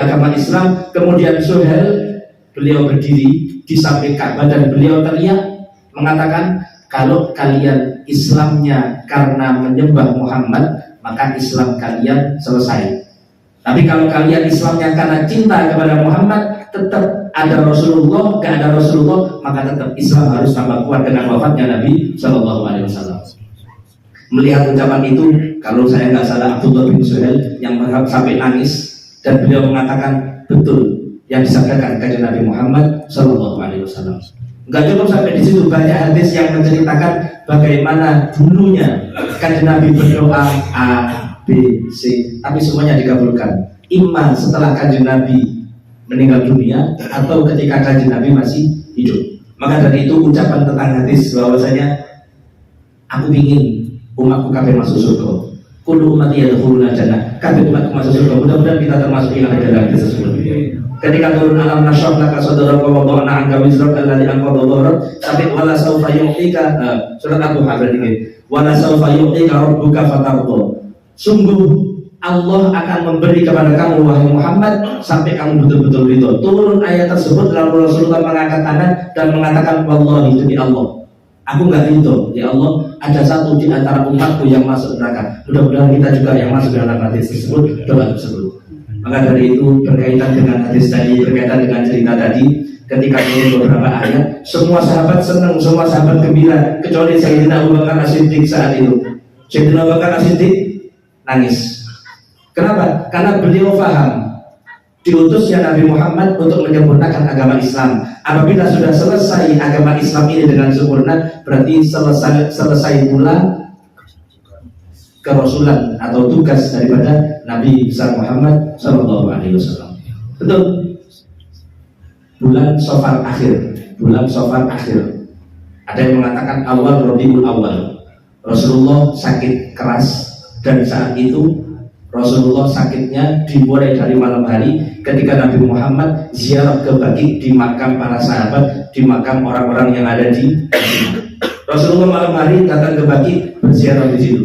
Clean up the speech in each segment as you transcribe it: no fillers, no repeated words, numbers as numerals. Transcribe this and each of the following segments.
agama Islam. Kemudian Suhail, beliau berdiri di samping Ka'bah dan beliau teriak mengatakan, kalau kalian Islamnya karena menyembah Muhammad, maka Islam kalian selesai. Tapi kalau kalian Islamnya karena cinta kepada Muhammad, tetap ada Rasulullah, gak ada Rasulullah, maka tetap Islam harus tambah kuat dengan wafatnya Nabi Shallallahu Alaihi Wasallam. Melihat ucapan itu, kalau saya nggak salah Abdullah bin Suhail yang sampai nangis, dan beliau mengatakan betul yang disabdakan kanjeng Nabi Muhammad Shallallahu Alaihi Wasallam. Nggak cukup sampai di situ, banyak hadis yang menceritakan bagaimana dulunya kanjeng Nabi berdoa A, B, C, tapi semuanya dikabulkan. Imam setelah kanjeng Nabi meninggal dunia atau ketika kanjeng Nabi masih hidup. Maka dari itu ucapan tentang hadis bahwasanya aku ingin umatku kabeh masuk surga. Kullu ummati yadkhuluna jannah. Kabeh umatku masuk surga. Mudah-mudahan kita termasuk yang ada dalam hadis tersebut. Ketika turun alam nasyrah laka sadraka wa wada'na 'anka wizraka alladhi anqadha dhahrak, sampai wala saufa yu'tika, surat Ad-Duha berarti. Wala saufa yu'tika rabbuka fatarda. Sungguh Allah akan memberi kepada kamu wahai Muhammad sampai kamu betul-betul ridho. Turun ayat tersebut lalu Rasulullah mengangkat tangan dan mengatakan, wallahi demi Allah, aku nggak ridho ya Allah, ada satu di antara umatku yang masuk neraka. Mudah-mudahan kita juga yang masuk dalam hadis tersebut, doa tersebut. Maka dari itu berkaitan dengan hadis tadi, berkaitan dengan cerita tadi, ketika turun beberapa ayat, semua sahabat senang, semua sahabat gembira, kecuali Sayyidina Abu Bakar As-Siddiq saat itu. Sayyidina Abu Bakar As-Siddiq nangis. Kenapa? Karena beliau paham diutusnya Nabi Muhammad untuk menyempurnakan agama Islam. Apabila sudah selesai agama Islam ini dengan sempurna, berarti selesai pula kerasulan atau tugas daripada Nabi besar Muhammad Shallallahu Alaihi Wasallam. Betul. Bulan Safar akhir. Ada yang mengatakan awal Rabiul Awal. Rasulullah sakit keras dan saat itu Rasulullah sakitnya dimulai dari malam hari ketika Nabi Muhammad ziarah ke Baqi di makam para sahabat, di makam orang-orang yang ada di Madinah. Rasulullah malam hari datang ke Baqi berziarah di situ.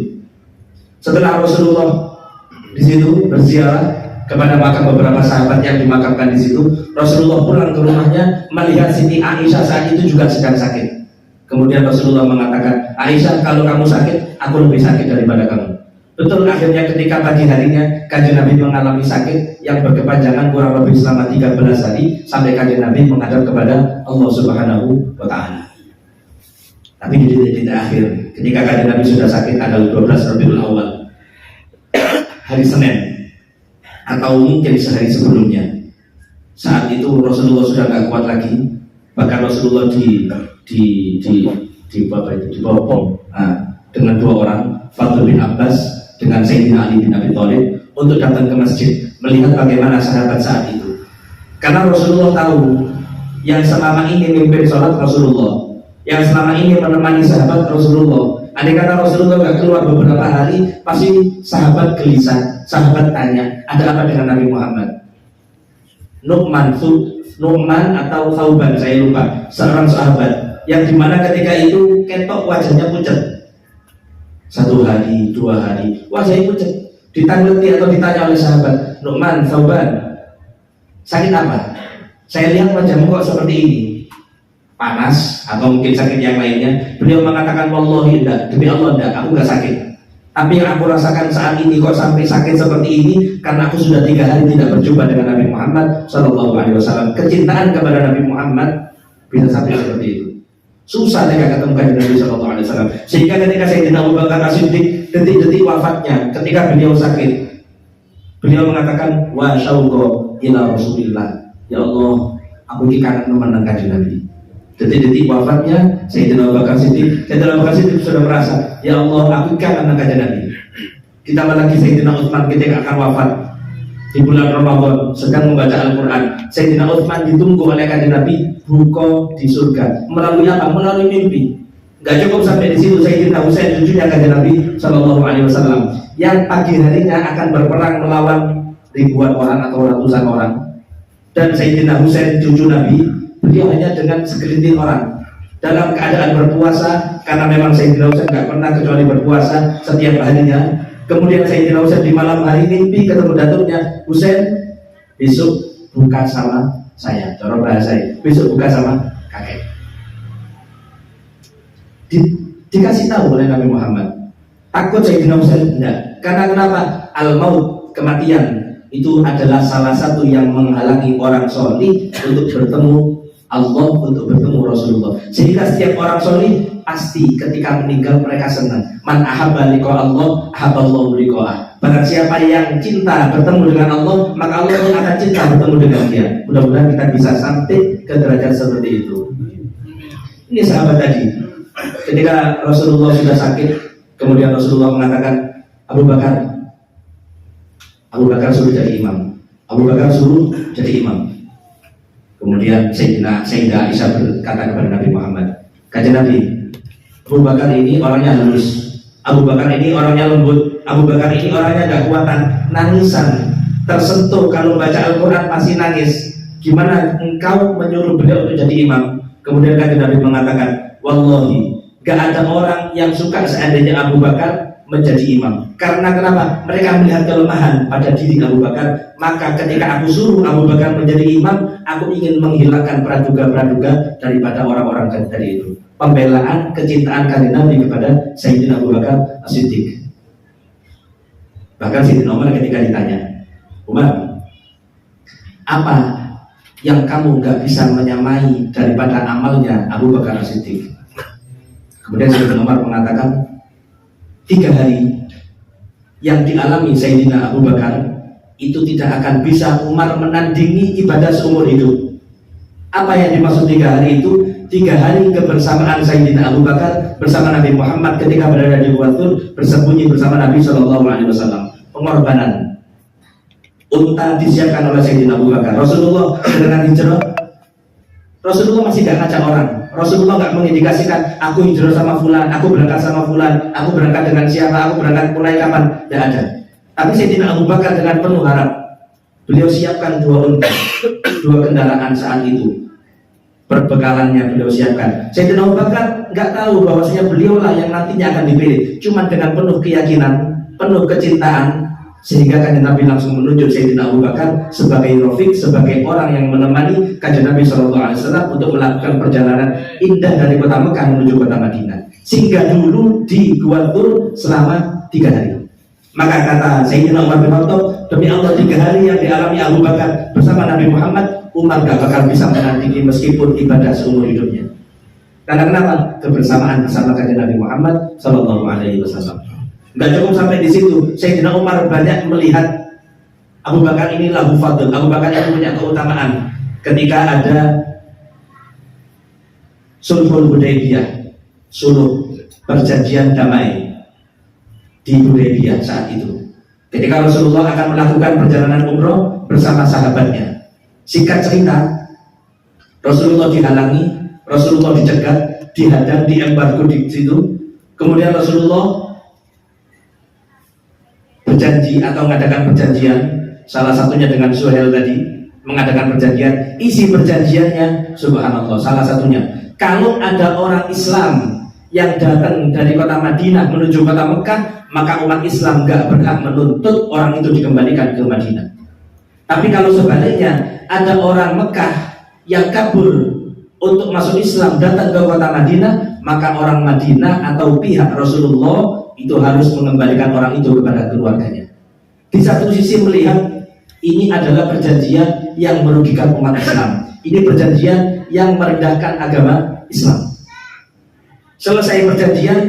Setelah Rasulullah di situ berziarah kepada makam beberapa sahabat yang dimakamkan di situ, Rasulullah pulang ke rumahnya melihat Siti Aisyah saat itu juga sedang sakit. Kemudian Rasulullah mengatakan, Aisyah, kalau kamu sakit, aku lebih sakit daripada kamu. Betul, akhirnya ketika pagi harinya kanjeng Nabi mengalami sakit yang berkepanjangan kurang lebih selama 13 hari sampai kanjeng Nabi menghadap kepada Allah Subhanahu wa Ta'ala. Tapi di titik akhir ketika kanjeng Nabi sudah sakit tanggal 12 Rabiul Awal, hari Senin atau mungkin sehari sebelumnya, saat itu Rasulullah sudah nggak kuat lagi, bahkan Rasulullah dibopong dengan dua orang, Fadl bin Abbas dengan Sayyidina Ali bin Abi Thalib, untuk datang ke masjid melihat bagaimana sahabat saat itu. Karena Rasulullah tahu yang selama ini memimpin sholat Rasulullah, yang selama ini menemani sahabat Rasulullah. Andai kata Rasulullah nggak keluar beberapa hari, pasti sahabat gelisah, sahabat tanya, ada apa dengan Nabi Muhammad? Nu'man atau Thauban, saya lupa, seorang sahabat yang dimana ketika itu ketok wajahnya pucat. 1 hari, 2 hari, wajahnya pucat. Ditangleti atau ditanya oleh sahabat, Nu'man, Thauban, sakit apa? Saya lihat wajahmu kok seperti ini. Panas atau mungkin sakit yang lainnya. Beliau mengatakan, wallahi enggak, demi Allah enggak, aku enggak sakit. Tapi yang aku rasakan saat ini kok sampai sakit seperti ini karena aku sudah 3 hari tidak berjumpa dengan Nabi Muhammad Shallallahu Alaihi Wasallam. Kecintaan kepada Nabi Muhammad bisa sampai seperti itu. Susah mereka ketemukan Nabi Shallallahu Alaihi Wasallam. Sehingga ketika Sayyidina Abu Bakar As-Siddiq detik-detik wafatnya, ketika beliau sakit, beliau mengatakan, wa syauqa ila Rasulillah. Ya Allah, aku ini kangen menangkan Nabi. Detik-detik wafatnya Sayyidina Abu Bakar Siddiq, Sayyidina Abu Bakar Siddiq sudah merasa, ya Allah, aku kangen menangkan Nabi. Ditambah lagi Sayyidina Utsman ketika akan wafat di bulan Ramadan sedang membaca Al-Quran. Sayyidina Utsman ditunggu oleh kanjeng Nabi buka di surga. Melalui apa? Melalui mimpi. Gak cukup sampai di situ, Sayyidina Husain cucunya kanjeng Nabi Shallallahu Alaihi Wasallam yang pagi harinya akan berperang melawan ribuan orang atau ratusan orang. Dan Sayyidina Husain cucu Nabi, beliau hanya dengan segelintir orang dalam keadaan berpuasa, karena memang Sayyidina Husain nggak pernah kecuali berpuasa setiap harinya. Kemudian Sayyidina Husain di malam hari mimpi ketemu datuknya, Husain, besok buka sama saya, cara bahasa besok buka sama kakek. Dikasih tahu oleh Nabi Muhammad. Takut Sayyidina Husain? Enggak. Karena kenapa? Al-maut, kematian itu adalah salah satu yang menghalangi orang solih untuk bertemu Allah, untuk bertemu Rasulullah. Sehingga setiap orang solih pasti ketika meninggal mereka senang. Man ahabba liqa Allah, ahabballahu liqa'ah. Barang siapa yang cinta bertemu dengan Allah, maka Allah pun akan cinta bertemu dengan dia. Mudah-mudahan kita bisa sampai ke derajat seperti itu. Ini sahabat tadi, ketika Rasulullah sudah sakit, kemudian Rasulullah mengatakan, Abu Bakar suruh jadi imam. Abu Bakar suruh jadi imam. Kemudian Sayyidah Aisyah berkata kepada Nabi Muhammad, kata Nabi, Abu Bakar ini orangnya halus, Abu Bakar ini orangnya lembut, Abu Bakar ini orangnya ada kekuatan, nangisan, tersentuh kalau baca Al-Quran pasti nangis. Gimana engkau menyuruh beliau untuk jadi imam? Kemudian kata Nabi mengatakan, wallahi, gak ada orang yang suka seandainya Abu Bakar menjadi imam. Karena kenapa? Mereka melihat kelemahan pada diri Abu Bakar. Maka ketika aku suruh Abu Bakar menjadi imam, aku ingin menghilangkan praduga-praduga daripada orang-orang tadi itu. Pembelaan, kecintaan kanjeng Nabi kepada Sayyidina Abu Bakar As-Siddiq. Bahkan Sayyidina Umar ketika ditanya, Umar, apa yang kamu gak bisa menyamai daripada amalnya Abu Bakar As-Siddiq? Kemudian Sayyidina Umar mengatakan, 3 hari yang dialami Sayyidina Abu Bakar itu tidak akan bisa Umar menandingi ibadah seumur hidup. Apa yang dimaksud 3 hari itu? 3 hari kebersamaan Sayyidina Abu Bakar bersama Nabi Muhammad ketika berada di Gua Thur, bersembunyi bersama Nabi SAW. Pengorbanan. Unta disiapkan oleh Sayyidina Abu Bakar. Rasulullah dengan hijrah, Rasulullah masih gak ngajak orang. Rasulullah gak mengindikasikan aku hijrah sama fulan, aku berangkat sama fulan, aku berangkat dengan siapa, aku berangkat mulai kapan. Tidak ada. Tapi Sayyidina Abu Bakar dengan penuh harap, beliau siapkan 2 unta, 2 kendaraan saat itu. Perbekalannya beliau siapkan. Sayyidina Abu Bakar nggak tahu bahwasanya beliaulah yang nantinya akan dipilih. Cuma dengan penuh keyakinan, penuh kecintaan, sehingga kanjeng Nabi langsung menunjuk Sayyidina Abu Bakar sebagai rafiq, sebagai orang yang menemani kanjeng Nabi SAW untuk melakukan perjalanan indah dari kota Mekah menuju kota Madinah. Sehingga dulu di Gua Thur selama 3 hari. Maka kata Sayyidina Umar bin Khattab, demi Allah 3 hari yang dialami Abu Bakar bersama Nabi Muhammad, Umar gak bakal bisa menandingi meskipun ibadah seumur hidupnya. Karena kenapa? Kebersamaan bersama kanjeng Nabi Muhammad SAW. Gak cukup sampai di situ. Sayyidina Umar banyak melihat Abu Bakar ini lahu fadl. Abu Bakar yang punya keutamaan. Ketika ada Sulhul Hudaybiyah, suluh perjanjian damai di Hudaybiyah saat itu. Ketika Rasulullah akan melakukan perjalanan umroh bersama sahabatnya. Singkat cerita, Rasulullah dihalangi, Rasulullah dicegat, dihadang, diembargo di situ. Kemudian Rasulullah berjanji atau mengadakan perjanjian, salah satunya dengan Suhail tadi, mengadakan perjanjian. Isi perjanjiannya, subhanallah, salah satunya, kalau ada orang Islam yang datang dari kota Madinah menuju kota Mekah, maka umat Islam gak berhak menuntut orang itu dikembalikan ke Madinah. Tapi kalau sebaliknya, ada orang Mekah yang kabur untuk masuk Islam datang ke kota Madinah, maka orang Madinah atau pihak Rasulullah itu harus mengembalikan orang itu kepada keluarganya. Di satu sisi melihat ini adalah perjanjian yang merugikan umat Islam. Ini perjanjian yang merendahkan agama Islam. Selesai perjanjian,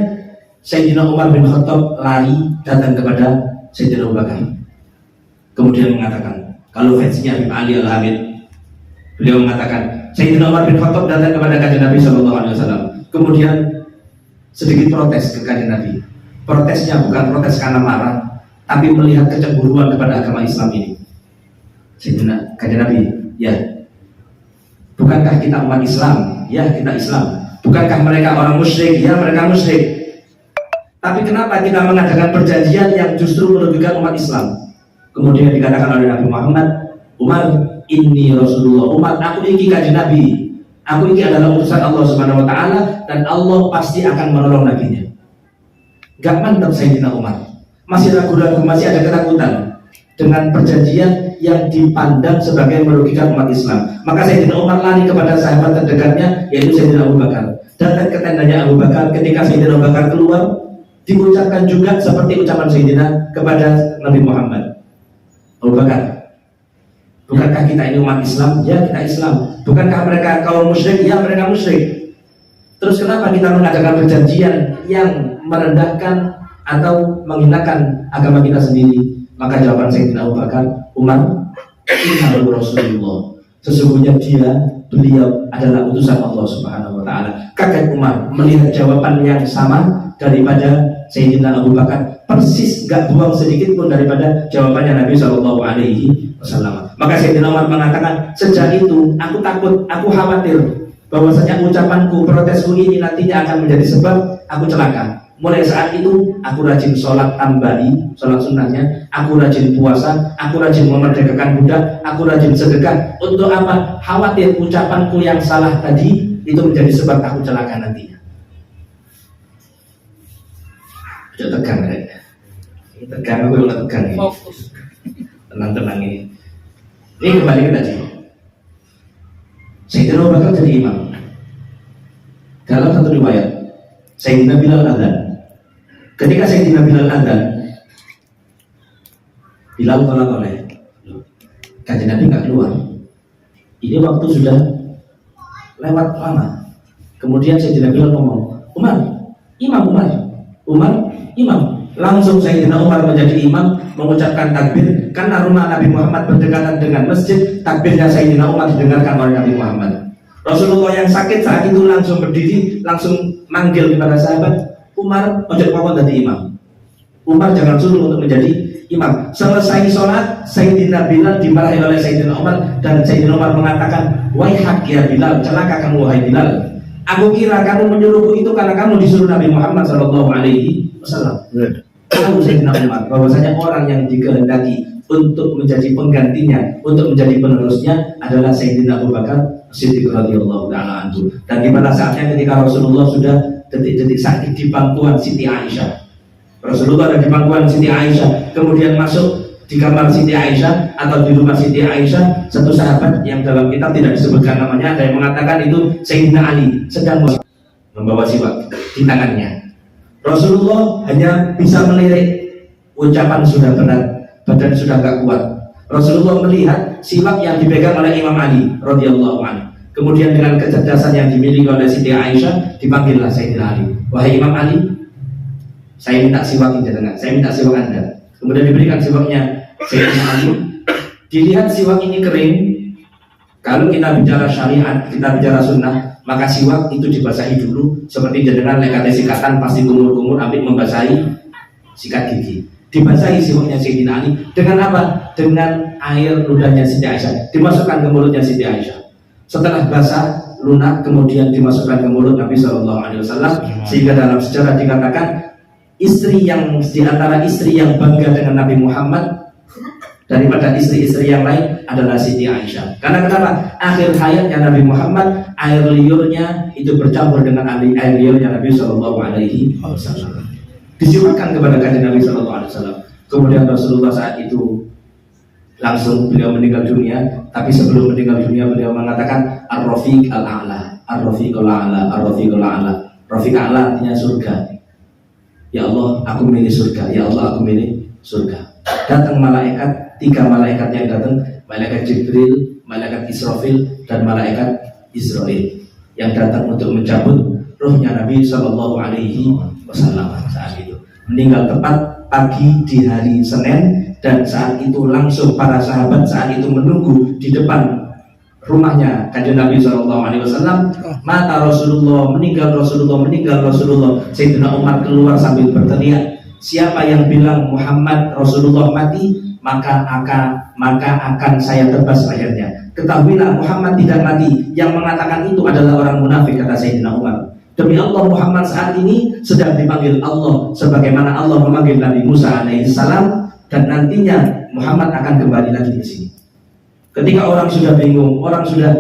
Sayyidina Umar bin Khattab lari datang kepada Sayyidina Abu Bakar. Kemudian mengatakan, kalau fansnya Habib Ali Al-Hamid, beliau mengatakan, Sayyidina Umar bin Khattab datang kepada kanjeng Nabi SAW. Kemudian sedikit protes ke kanjeng Nabi. Protesnya bukan protes karena marah, tapi melihat kecemburuan kepada agama Islam ini. Sayyidina kanjeng Nabi, ya, bukankah kita umat Islam? Ya, kita Islam. Bukankah mereka orang musyrik? Ya, mereka musyrik. Tapi kenapa kita mengadakan perjanjian yang justru merugikan umat Islam? Kemudian dikatakan oleh Nabi Muhammad, Umar, inni Rasulullah. Umar, aku ini kanjeng Nabi. Aku ini adalah utusan Allah Subhanahu Wa Taala dan Allah pasti akan menolong nabinya. Gak mantap Sayyidina Umar. Masih ragu-ragu, masih ada ketakutan dengan perjanjian yang dipandang sebagai merugikan umat Islam. Maka Sayyidina Umar lari kepada sahabat terdekatnya, yaitu Sayyidina Abu Bakar. Datang ke tendanya Abu Bakar. Ketika Sayyidina Abu Bakar keluar, diucapkan juga seperti ucapan Sayyidina kepada Nabi Muhammad. Abu Bakar, bukankah kita ini umat Islam? Ya, kita Islam. Bukankah mereka kaum musyrik? Ya, mereka musyrik. Terus kenapa kita mengadakan perjanjian yang merendahkan atau menghinakan agama kita sendiri? Maka jawaban Sayyidina Abu Bakar, Umar, innahu Rasulullah. Sesungguhnya beliau adalah utusan Allah Subhanahu wa taala. Kaget Umar melihat jawaban yang sama daripada Sayyidina Abu Bakar, persis gak buang sedikit pun daripada jawabannya Nabi Shallallahu Alaihi Wasallam. Maka Sayyidina Umar mengatakan, sejak itu aku takut, aku khawatir bahwasanya ucapanku, protesku ini nantinya akan menjadi sebab aku celaka. Mulai saat itu aku rajin sholat tambahi, sholat sunnahnya, aku rajin puasa, aku rajin memerdekakan budak, aku rajin sedekah. Untuk apa? Khawatir ucapanku yang salah tadi itu menjadi sebab aku celaka nantinya. Udah tegang kayaknya. Ini tegang, aku udah tegang ini. Fokus. Tenang-tenang ini. Ini kembali ke tadi. Sayyidina Abu Bakar jadi imam. Dalam satu riwayat, Sayyidina Bilal adzan. Ketika Sayyidina Bilal adzan, Bilal tolak oleh Kanjeng Nabi nggak keluar. Ini waktu sudah lewat lama. Kemudian Sayyidina Bilal ngomong, Umar, imam. Langsung Sayyidina Umar menjadi imam, mengucapkan takbir. Karena rumah Nabi Muhammad berdekatan dengan masjid, takbirnya Sayyidina Umar didengarkan oleh Nabi Muhammad. Rasulullah yang sakit saat itu langsung berdiri, langsung manggil kepada sahabat, Umar, ojo pokok jadi imam. Umar jangan suruh untuk menjadi imam. Selesai sholat, Sayyidina Bilal dimarahi oleh Sayyidina Umar, dan Sayyidina Umar mengatakan, wahai ya Bilal, celaka kamu wahai Bilal. Aku kira kamu menyuruhku itu karena kamu disuruh Nabi Muhammad Shallallahu Alaihi Wasallam. Tahu Sayyidina Umar bahwasanya orang yang dikehendaki untuk menjadi penggantinya, untuk menjadi penerusnya adalah Sayyidina Abu Bakar Siddiq radhiyallahu taala anhu. Dan di pada saatnya ketika Rasulullah sudah detik-detik sakit di pangkuan Siti Aisyah. Rasulullah ada di pangkuan Siti Aisyah, kemudian masuk di kamar Siti Aisyah atau di rumah Siti Aisyah, satu sahabat yang dalam kitab tidak disebutkan namanya, ada yang mengatakan itu Sayyidina Ali sedang membawa siwak di tangannya. Rasulullah hanya bisa melirik, ucapan sudah berat, badan sudah gak kuat. Rasulullah melihat siwak yang dipegang oleh Imam Ali radhiyallahu anhu. Kemudian dengan kecerdasan yang dimiliki oleh Siti Aisyah, dipanggillah Sayyidina Ali. Wahai Imam Ali, saya minta siwak ini dengan, saya minta siwak Anda. Kemudian diberikan siwaknya Sayyidina Ali. Dilihat siwak ini kering. Kalau kita bicara syariat, kita bicara sunnah, maka siwak itu dibasahi dulu. Seperti jenengan lekatnya sikatan pasti kumur-kumur ambil membasahi sikat gigi. Dibasahi siwaknya Sayyidina Ali dengan apa? Dengan air ludahnya Siti Aisyah, dimasukkan ke mulutnya Siti Aisyah. Setelah basah, lunak, kemudian dimasukkan ke mulut Nabi Shallallahu Alaihi Wasallam. Sehingga dalam sejarah dikatakan istri yang di antara istri yang bangga dengan Nabi Muhammad daripada istri-istri yang lain adalah Siti Aisyah. Karena kenapa? Akhir hayatnya Nabi Muhammad, air liurnya itu bercampur dengan air liurnya Nabi Shallallahu Alaihi Wasallam. Disiapkan kepada kanjeng Nabi Shallallahu Alaihi Wasallam. Kemudian Rasulullah saat itu langsung beliau meninggal dunia, tapi sebelum meninggal dunia beliau mengatakan Ar-Rafiq Al-A'la, Ar-Rafiq Al-A'la, Ar-Rafiq Al-A'la. Rafiq Al-A'la artinya surga. Ya Allah, aku milih surga. Ya Allah, aku milih surga. Datang malaikat, 3 malaikat yang datang, malaikat Jibril, malaikat Israfil, dan malaikat Israil yang datang untuk mencabut ruhnya Nabi Shallallahu Alaihi Wasallam saat itu. Meninggal tepat pagi di hari Senin. Dan saat itu langsung para sahabat saat itu menunggu di depan rumahnya kanjeng Nabi Shallallahu Alaihi Wasallam. Mata Rasulullah, meninggal Rasulullah, meninggal Rasulullah. Sayyidina Umar keluar sambil berteriak, siapa yang bilang Muhammad Rasulullah mati, maka akan saya tebas lehernya. Ketahuilah Muhammad tidak mati. Yang mengatakan itu adalah orang munafik, kata Sayyidina Umar. Demi Allah, Muhammad saat ini sedang dipanggil Allah sebagaimana Allah memanggil Nabi Musa alaihissalam, dan nantinya Muhammad akan kembali lagi ke sini. Ketika orang sudah bingung, orang sudah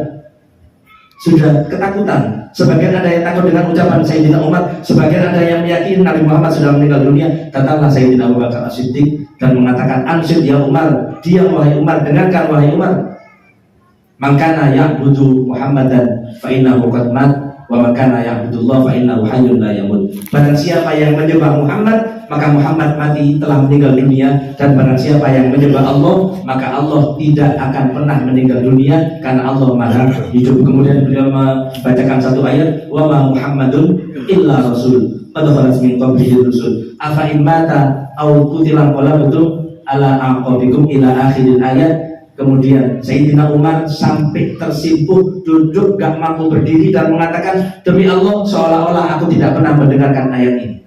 sudah ketakutan. Sebagian ada yang takut dengan ucapan Sayyidina Umar, sebagian ada yang meyakini Nabi Muhammad sudah meninggal dunia. Datanglah Sayyidina Abu Bakar As-Siddiq dan mengatakan, "Ansyid ya Umar, diam wahai Umar, dengarkan wahai Umar. Mangkana ya'budu Muhammadan fa innahu qad mat wa mangkana ya'budullah fa innahu hayyun la yamut." Barang siapa yang menyembah Muhammad, maka Muhammad mati, telah meninggal dunia. Dan barang siapa yang menyembah Allah, maka Allah tidak akan pernah meninggal dunia, karena Allah maha hidup. Kemudian beliau membacakan satu ayat, wa ma Muhammadun illa rasul qad khalat min qablihi rusul afa in mata aw qutila qalabtum ala aqabikum ila akhiril ayat. Kemudian Sayyidina Umar sampai tersimpuk, duduk gak mampu berdiri dan mengatakan, demi Allah, seolah-olah aku tidak pernah mendengarkan ayat ini.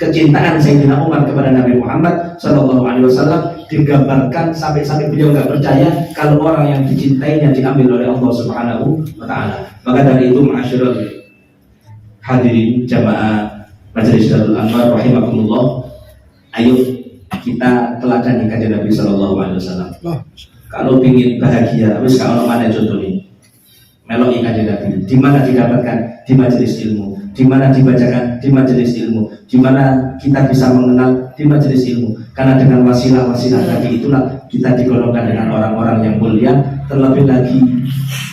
Kecintaan Sayyidina Umar kepada Nabi Muhammad SAW digambarkan sampai-sampai beliau gak percaya kalau orang yang dicintainya diambil oleh Allah Subhanahu wa Ta'ala. Maka dari itu, ma'asyiral hadirin jamaah Majelis Darul Anwar rahimakumullah, ayo kita teladani kanjeng Nabi SAW. Kalau ingin bahagia, wis kalau mana contohnya meloi kanjeng Nabi, di mana didapatkan? Di majelis ilmu. Di mana dibacakan? Di majelis ilmu. Di mana kita bisa mengenal? Di majelis ilmu. Karena dengan wasilah-wasilah tadi itulah kita digolongkan dengan orang-orang yang mulia. Terlebih lagi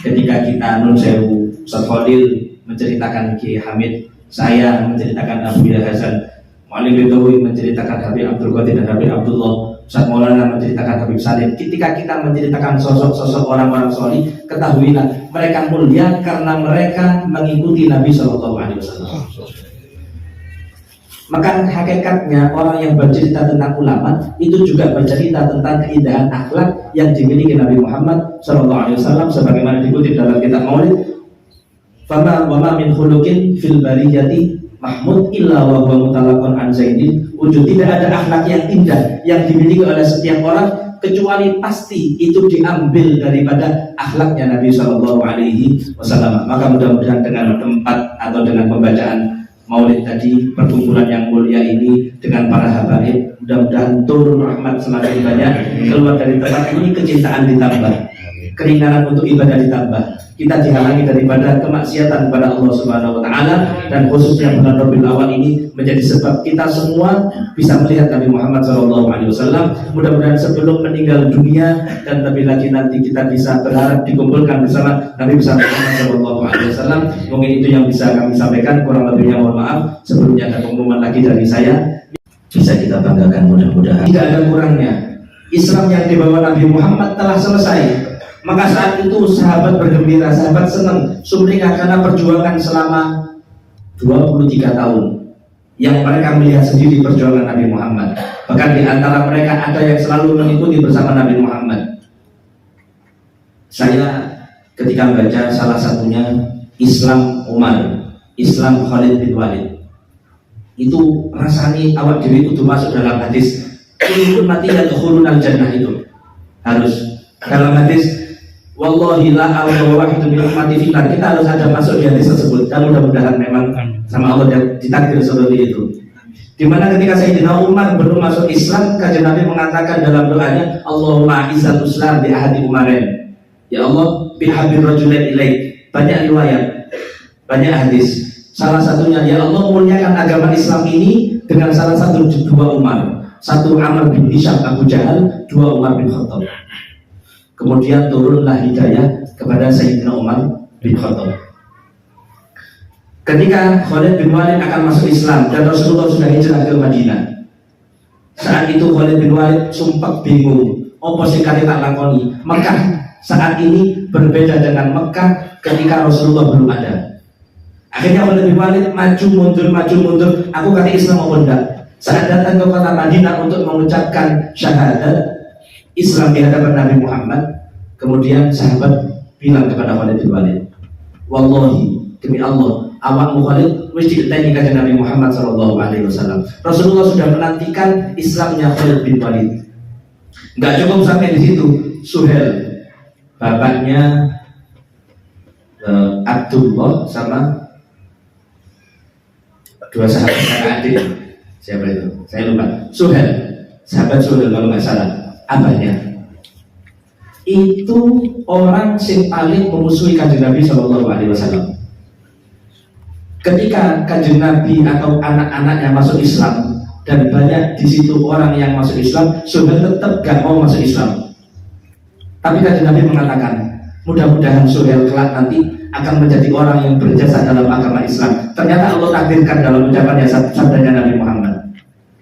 ketika kita nun sewu Ustaz Fadil menceritakan Ki Hamid, saya menceritakan Abu Yahya Hasan, Mu'allim Betawi menceritakan Habib Abdul Qadir dan Habib Abdullah, Ustaz Maulana menceritakan Habib Salim. Ketika kita menceritakan sosok-sosok orang-orang solih, ketahuilah mereka mulia karena mereka mengikuti Nabi SAW. Maka hakikatnya orang yang bercerita tentang ulama itu juga bercerita tentang keindahan akhlak yang dimiliki Nabi Muhammad SAW, sebagaimana dikutip dalam kitab Maulid, "Fama wa ma min khuluqin fil bariyati Mahmud illa wa huwa mutalaqan an zaidin." Wujud tidak ada akhlak yang indah yang dimiliki oleh setiap orang kecuali pasti itu diambil daripada akhlaknya Nabi Shallallahu Alaihi Wasallam. Maka mudah-mudahan dengan tempat atau dengan pembacaan Maulid tadi, perkumpulan yang mulia ini dengan para habaib, mudah-mudahan turun rahmat semakin banyak keluar dari tempat ini, kecintaan ditambah, keringanan untuk ibadah ditambah, kita dihalangi daripada kemaksiatan kepada Allah Subhanahu wa Ta'ala, dan khususnya bulan Rabiul Awal ini menjadi sebab kita semua bisa melihat Nabi Muhammad SAW. Mudah-mudahan sebelum meninggal dunia dan lebih lagi nanti kita bisa berharap dikumpulkan bersama Nabi besar Muhammad SAW. Mungkin itu yang bisa kami sampaikan, kurang lebihnya mohon maaf. Sebelumnya ada pengumuman lagi dari saya, bisa kita banggakan mudah-mudahan tidak ada kurangnya. Islam yang dibawa Nabi Muhammad telah selesai. Maka saat itu sahabat bergembira, sahabat senang, sumringah karena perjuangan selama 23 tahun yang mereka melihat sendiri perjuangan Nabi Muhammad. Bahkan di antara mereka ada yang selalu mengikuti bersama Nabi Muhammad. Saya ketika membaca salah satunya Islam Umar, Islam Khalid bin Walid, itu rasanya awak diri itu masuk dalam hadis kullu mati yadkhulunal jannah, itu harus dalam hadis wallahi la awwa wahidu min ummati finar. Kita harus ada masuk di hadis tersebut, dan mudah-mudahan memang sama Allah ditakdir seperti itu. Dimana ketika Sayyidina Umar belum masuk Islam, kanjeng Nabi mengatakan dalam doanya, Allahumma izzal Islam bi ahadi Umarin, ya Allah bi habir rajulain ilaik. Banyak riwayat, banyak hadis. Salah satunya, ya Allah muliakan agama Islam ini dengan salah satu dua Umar. Satu Amr bin Hisham Abu Jahal, dua Umar bin Khattab. Kemudian turunlah hidayah kepada Sayyidina Umar bin Khattab. Ketika Khalid bin Walid akan masuk Islam dan Rasulullah sudah hijrah ke Madinah, saat itu Khalid bin Walid sumpah bingung, apa sing kali tak lakoni. Mekah saat ini berbeda dengan Mekah ketika Rasulullah belum ada. Akhirnya Khalid bin Walid maju mundur, aku kata Islam apa enggak. Saat datang ke kota Madinah untuk mengucapkan syahadat Islam di hadapan Nabi Muhammad, kemudian sahabat bilang kepada Khalid bin Walid, wallahi, demi Allah, awakmu Khalid wis dienteni kanjeng Nabi Muhammad SAW. Rasulullah sudah menantikan Islamnya Khalid bin Walid. Enggak cukup sampai di situ, Suhail, bapaknya Abdullah sama dua sahabat adik, siapa itu? Saya lupa. Suhail, sahabat Suhail kalau nggak salah. Abahnya itu orang yang paling memusuhi kanjeng Nabi Shallallahu Alaihi Wasallam. Ketika kanjeng Nabi atau anak-anaknya masuk Islam dan banyak di situ orang yang masuk Islam, Suhail tetap gak mau masuk Islam. Tapi kanjeng Nabi mengatakan, mudah-mudahan Suhail kelak nanti akan menjadi orang yang berjasa dalam agama Islam. Ternyata Allah takdirkan dalam ucapannya sabdanya Nabi Muhammad.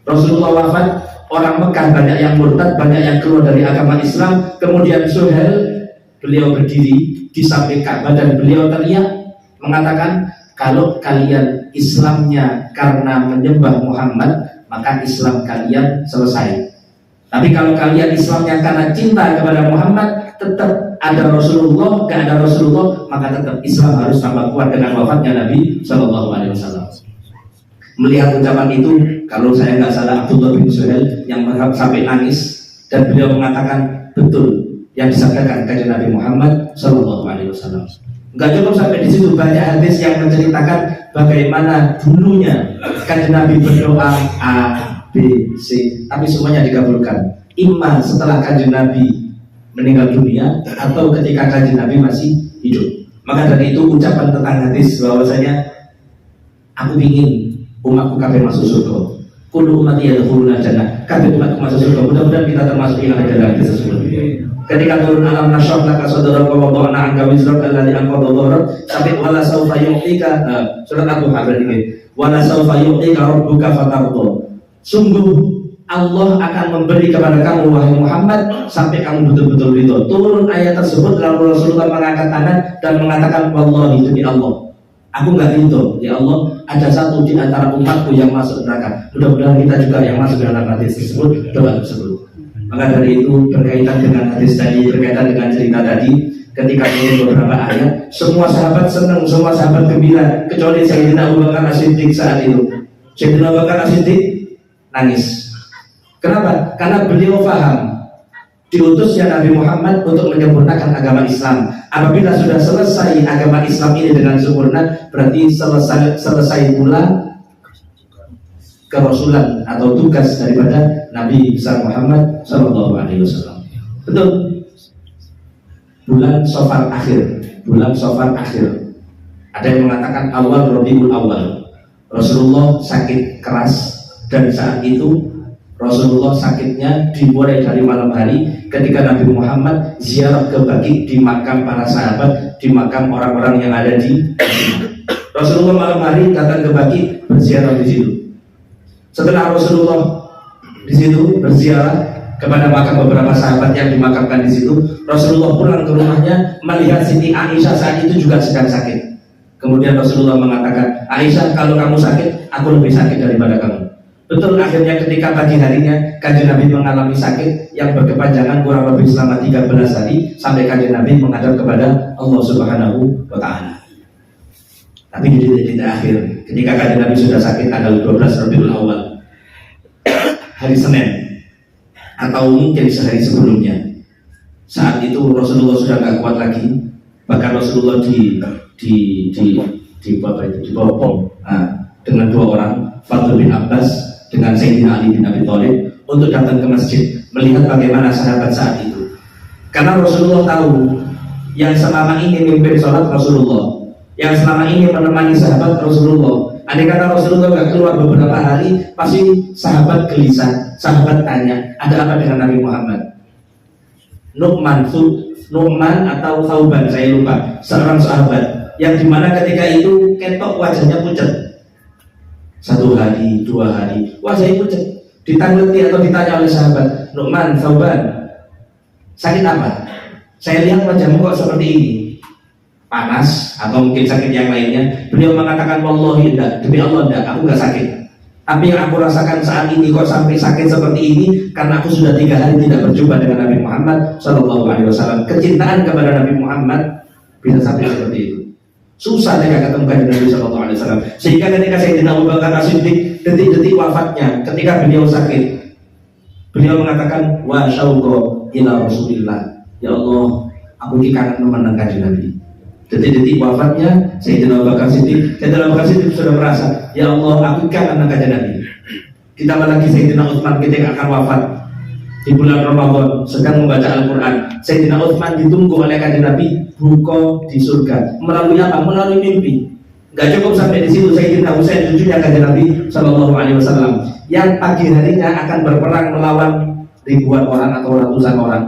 Rasulullah wafat, orang Mekah banyak yang murtad, banyak yang keluar dari agama Islam. Kemudian Suhail, beliau berdiri di samping Ka'bah dan beliau teriak mengatakan, kalau kalian Islamnya karena menyembah Muhammad, maka Islam kalian selesai. Tapi kalau kalian Islamnya karena cinta kepada Muhammad, tetap ada Rasulullah, gak ada Rasulullah, maka tetap Islam harus tambah kuat dengan wafatnya Nabi Shallallahu Alaihi Wasallam. Melihat ucapan itu, kalau saya nggak salah Abdullah bin Suhail yang sampai nangis, dan beliau mengatakan betul yang disampaikan kanjeng Nabi Muhammad Shallallahu Alaihi Wasallam. Nggak cukup sampai di situ, banyak hadis yang menceritakan bagaimana dulunya kanjeng Nabi berdoa A, B, C, tapi semuanya dikabulkan. Imma setelah kanjeng Nabi meninggal dunia atau ketika kanjeng Nabi masih hidup. Maka dari itu ucapan tentang hadis bahwasanya aku ingin umatku kabeh masuk surga. Kullu ummati yadkhuluna jannah. Kabeh umatku masuk surga. Mudah-mudahan kita termasuk yang ada dalam hadis tersebut. Ketika turun alam nashrah laka sadraka wa wada'na 'anka wizraka alladhi anqadha dhahrak sampai wala saufa yu'tika surat Al-Duha ini. Wala saufa yu'tika rabbuka fatarda. Sungguh Allah akan memberi kepada kamu wahai Muhammad sampai kamu betul-betul ridho. Turun ayat tersebut lalu Rasulullah mengangkat tangan dan mengatakan wallahi demi Allah, aku nggak ridho ya Allah ada satu di antara umatku yang masuk neraka. Mudah-mudahan kita juga yang masuk dalam hadis tersebut, doa tersebut. Maka dari itu berkaitan dengan hadis tadi, berkaitan dengan cerita tadi, ketika turun beberapa ayat, semua sahabat senang, semua sahabat gembira, kecuali Sayyidina Abu Bakar As-Siddiq saat itu. Sayyidina Abu Bakar As-Siddiq nangis. Kenapa? Karena beliau paham diutusnya Nabi Muhammad untuk menyempurnakan agama Islam. Apabila sudah selesai agama Islam ini dengan sempurna, berarti selesai pula kerasulan atau tugas daripada Nabi besar Muhammad Shallallahu Alaihi Wasallam. Betul. Bulan Safar akhir. Ada yang mengatakan awal Rabiul Awal. Rasulullah sakit keras dan saat itu Rasulullah sakitnya dimulai dari malam hari ketika Nabi Muhammad ziarah ke Baqi di makam para sahabat, di makam orang-orang yang ada di Rasulullah malam hari datang ke Baqi berziarah di situ. Setelah Rasulullah di situ berziarah kepada makam beberapa sahabat yang dimakamkan di situ, Rasulullah pulang ke rumahnya melihat Siti Aisyah saat itu juga sedang sakit. Kemudian Rasulullah mengatakan, Aisyah kalau kamu sakit, aku lebih sakit daripada kamu. Betul, akhirnya ketika pagi harinya kanjeng Nabi mengalami sakit yang berkepanjangan kurang lebih selama 13 hari sampai kanjeng Nabi menghadap kepada Allah Subhanahu wa Ta'ala. Tapi di titik akhir ketika kanjeng Nabi sudah sakit tanggal 12 Rabiul Awal, hari Senin atau mungkin sehari sebelumnya, saat itu Rasulullah sudah gak kuat lagi, bahkan Rasulullah dibopong dengan dua orang, Fadl bin Abbas dengan Sayyidina Ali bin Abi Thalib untuk datang ke masjid melihat bagaimana sahabat saat itu. Karena Rasulullah tahu yang selama ini memimpin sholat Rasulullah, yang selama ini menemani sahabat Rasulullah. Andai kata Rasulullah nggak keluar beberapa hari, pasti sahabat gelisah, sahabat tanya, ada apa dengan Nabi Muhammad? Nu'man atau Thauban, saya lupa, seorang sahabat yang dimana ketika itu ketok wajahnya pucat. 1 hari, 2 hari, wajahnya pucat. Ditangguti atau ditanya oleh sahabat, Nu'man, Thauban, sakit apa? Saya lihat wajahmu kok seperti ini, panas atau mungkin sakit yang lainnya. Beliau mengatakan, wallahi enggak, demi Allah enggak, aku enggak sakit. Tapi yang aku rasakan saat ini kok sampai sakit seperti ini karena aku sudah 3 hari tidak berjumpa dengan Nabi Muhammad Shallallahu Alaihi Wasallam. Kecintaan kepada Nabi Muhammad bisa sampai seperti itu. Susah mereka ketemukan dengan Nabi Shallallahu Alaihi Wasallam. Sehingga ketika Sayyidina Abu Bakar As-Siddiq detik-detik wafatnya, ketika beliau sakit, beliau mengatakan, wa syauqa ila Rasulillah. Ya Allah, aku ini kangen memenangkan Nabi. Detik-detik wafatnya Sayyidina Abu Bakar Siddiq, Sayyidina Abu Bakar Siddiq sudah merasa, ya Allah, aku kangen memenangkan Nabi. Ditambah lagi Sayyidina Utsman ketika akan wafat, di bulan Ramadan sedang membaca Al-Quran. Sayyidina Utsman ditunggu oleh kanjeng Nabi buka di surga. Melalui apa? Melalui mimpi. Gak cukup sampai di situ. Sayyidina Husain cucunya kanjeng Nabi Shallallahu Alaihi Wasallam yang pagi harinya akan berperang melawan ribuan orang atau ratusan orang.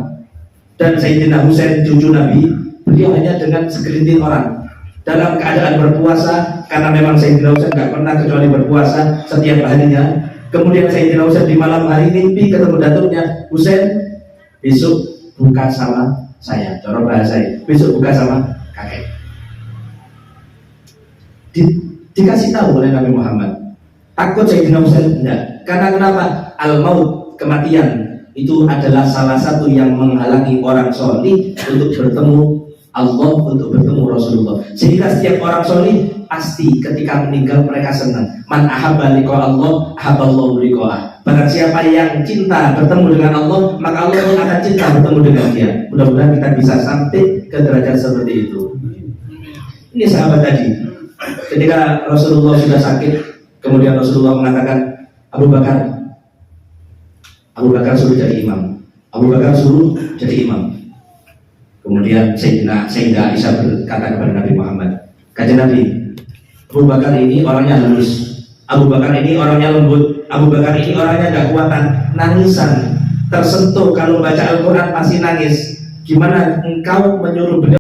Dan Sayyidina Husain cucu Nabi, beliau hanya dengan segelintir orang dalam keadaan berpuasa, karena memang Sayyidina Husain gak pernah kecuali berpuasa setiap harinya. Kemudian Sayyidina Husain di malam hari mimpi ketemu datuknya, Husain besok buka sama saya, cara bahasa besok buka sama kakek. Dikasih tahu oleh Nabi Muhammad. Takut Sayyidina Husain? Enggak. Karena kenapa? Al-maut, kematian itu adalah salah satu yang menghalangi orang solih untuk bertemu Allah, untuk bertemu Rasulullah. Sehingga setiap orang solih pasti ketika meninggal mereka senang. Man ahabba liqa Allah, ahabballahu liqa'ah. Barang siapa yang cinta bertemu dengan Allah, maka Allah pun akan cinta bertemu dengan dia. Mudah-mudahan kita bisa sampai ke derajat seperti itu. Ini sahabat tadi, ketika Rasulullah sudah sakit, kemudian Rasulullah mengatakan, Abu Bakar suruh jadi imam. Abu Bakar suruh jadi imam. Kemudian Sayyidah Aisyah berkata kepada Nabi Muhammad, kata Nabi, Abu Bakar ini orangnya halus, Abu Bakar ini orangnya lembut, Abu Bakar ini orangnya gak kuatan, nangisan, tersentuh kalau baca Al-Quran pasti nangis. Gimana engkau menyuruh beliau